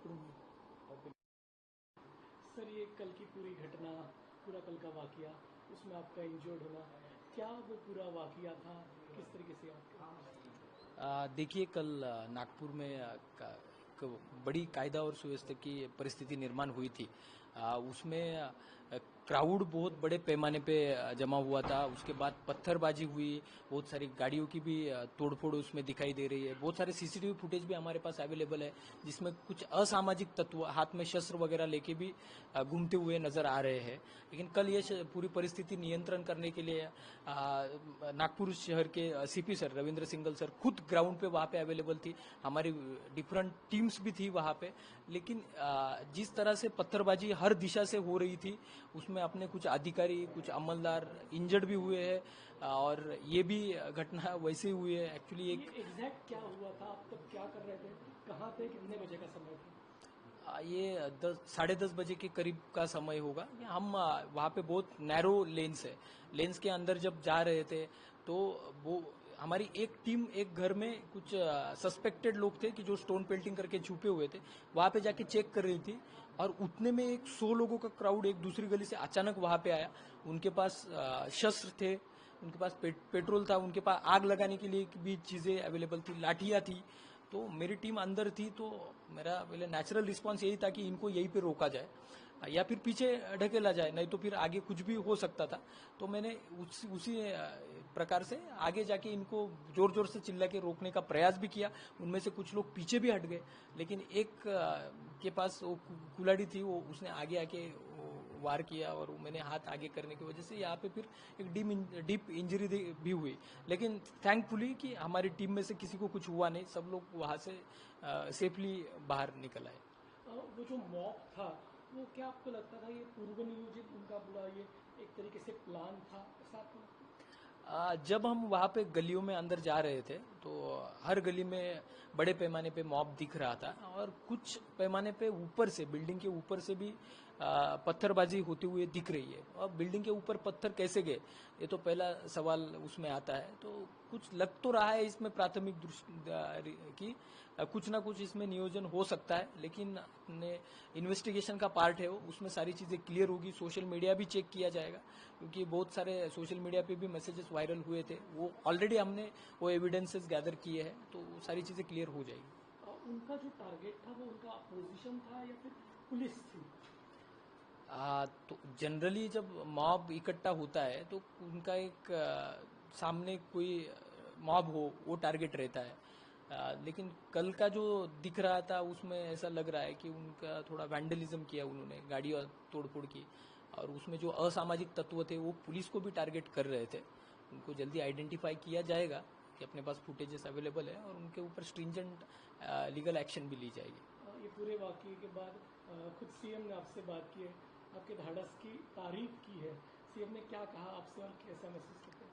कुटुंब। सर, ये कल की पूरी घटना, पूरा कल का वाकया, उसमें आपका इंजर्ड होना, क्या वो पूरा वाकया था, किस तरीके से आपका? देखिए, कल नागपुर में एक बड़ी कायदा और सुव्यवस्था की परिस्थिति निर्माण हुई थी। उसमें क्राउड बहुत बड़े पैमाने पे जमा हुआ था। उसके बाद पत्थरबाजी हुई, बहुत सारी गाड़ियों की भी तोड़फोड़ उसमें दिखाई दे रही है। बहुत सारे सीसीटीवी फुटेज भी हमारे पास अवेलेबल है, जिसमें कुछ असामाजिक तत्व हाथ में शस्त्र वगैरह लेके भी घूमते हुए नजर आ रहे हैं। लेकिन कल ये पूरी परिस्थिति नियंत्रण करने के लिए नागपुर शहर के CP sir Ravindra single sir खुद ग्राउंड पे वहाँ पे अवेलेबल थी। हमारी डिफरेंट टीम्स भी थी वहाँ पे। लेकिन जिस तरह से पत्थरबाजी हर दिशा से हो रही थी, उसमें अपने कुछ अधिकारी, कुछ अमलदार इंजर्ड भी हुए हैं। और ये भी घटना वैसे ही हुई है। एक्चुअली एक एग्जैक्ट क्या हुआ था, आप तब क्या कर रहे थे, कहाँ थे, कितने बजे का समय था? ये 10 साढ़े 10 बजे के करीब का समय होगा। हम वहाँ पे बहुत नैरो लेन्स है, लेन्स के अंदर जब जा रहे थे तो वो हमारी एक टीम एक घर में कुछ सस्पेक्टेड लोग थे कि जो स्टोन पेल्टिंग करके छुपे हुए थे, वहाँ पे जाके चेक कर रही थी। और उतने में एक 100 लोगों का क्राउड एक दूसरी गली से अचानक वहाँ पे आया। उनके पास शस्त्र थे, उनके पास पेट्रोल था, उनके पास आग लगाने के लिए भी चीज़ें अवेलेबल थी, लाठियाँ थी। तो मेरी टीम अंदर थी, तो मेरा पहले नेचुरल रिस्पांस यही था कि इनको यहीं पे रोका जाए या फिर पीछे ढकेला जाए, नहीं तो फिर आगे कुछ भी हो सकता था। तो मैंने उसी प्रकार से आगे जाके इनको जोर जोर से चिल्ला के रोकने का प्रयास भी किया। उनमें से कुछ लोग पीछे भी हट गए, लेकिन एक के पास वो कुल्हाड़ी थी, वो उसने आगे आके वार किया और मैंने हाथ आगे करने की वजह से यहाँ पे फिर एक डीप इंजरी भी हुई। लेकिन थैंकफुली कि हमारी टीम में से किसी को कुछ हुआ नहीं, सब लोग वहाँ से सेफली बाहर निकल आए। वो जो मॉब था, वो क्या आपको लगता था ये पूर्व नियोजित, उनका पूरा ये एक तरीके से प्लान था, ऐसा आपको लगता है? जब हम वहाँ पे गलियों में अंदर जा रहे थे तो हर गली में बड़े पैमाने पे मॉब दिख रहा था, और कुछ पैमाने पे ऊपर से, बिल्डिंग के ऊपर से भी पत्थरबाजी होती हुई दिख रही है। और बिल्डिंग के ऊपर पत्थर कैसे गए, ये तो पहला सवाल उसमें आता है। तो कुछ लग तो रहा है इसमें प्राथमिक दृष्टि की कुछ ना कुछ इसमें नियोजन हो सकता है, लेकिन इन्वेस्टिगेशन का पार्ट है वो, उसमें सारी चीज़ें क्लियर होगी। सोशल मीडिया भी चेक किया जाएगा, क्योंकि बहुत सारे सोशल मीडिया पे भी मैसेजेस वायरल हुए थे, वो ऑलरेडी हमने वो एविडेंसेस गैदर किए हैं, तो वो सारी चीज़ें क्लियर हो जाएगी। उनका जो टारगेट था वो उनका अपोजिशन था या फिर पुलिस थी? तो जनरली जब मॉब इकट्ठा होता है तो उनका एक सामने कोई मॉब हो, वो टारगेट रहता है। लेकिन कल का जो दिख रहा था उसमें ऐसा लग रहा है कि उनका थोड़ा वैंडलिज्म किया उन्होंने, गाड़ियाँ तोड़फोड़ की। और उसमें जो असामाजिक तत्व थे वो पुलिस को भी टारगेट कर रहे थे। उनको जल्दी आइडेंटिफाई किया जाएगा, कि अपने पास फुटेजेस अवेलेबल है, और उनके ऊपर स्ट्रिंजेंट लीगल एक्शन भी ली जाएगी। ये पूरे वाकये के बाद खुद सीएम ने आपसे बात की है, आपके धाड़स की तारीफ की है। सीएम ने क्या कहा आपसे और कैसा महसूस करते हैं?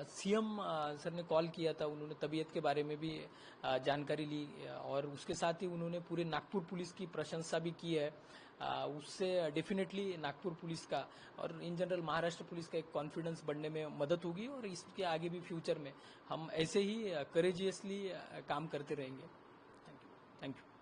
सीएम सर ने कॉल किया था, उन्होंने तबीयत के बारे में भी जानकारी ली, और उसके साथ ही उन्होंने पूरे नागपुर पुलिस की प्रशंसा भी की है। उससे डेफिनेटली नागपुर पुलिस का और इन जनरल महाराष्ट्र पुलिस का एक कॉन्फिडेंस बढ़ने में मदद होगी, और इसके आगे भी फ्यूचर में हम ऐसे ही करेजियसली काम करते रहेंगे। Thank you.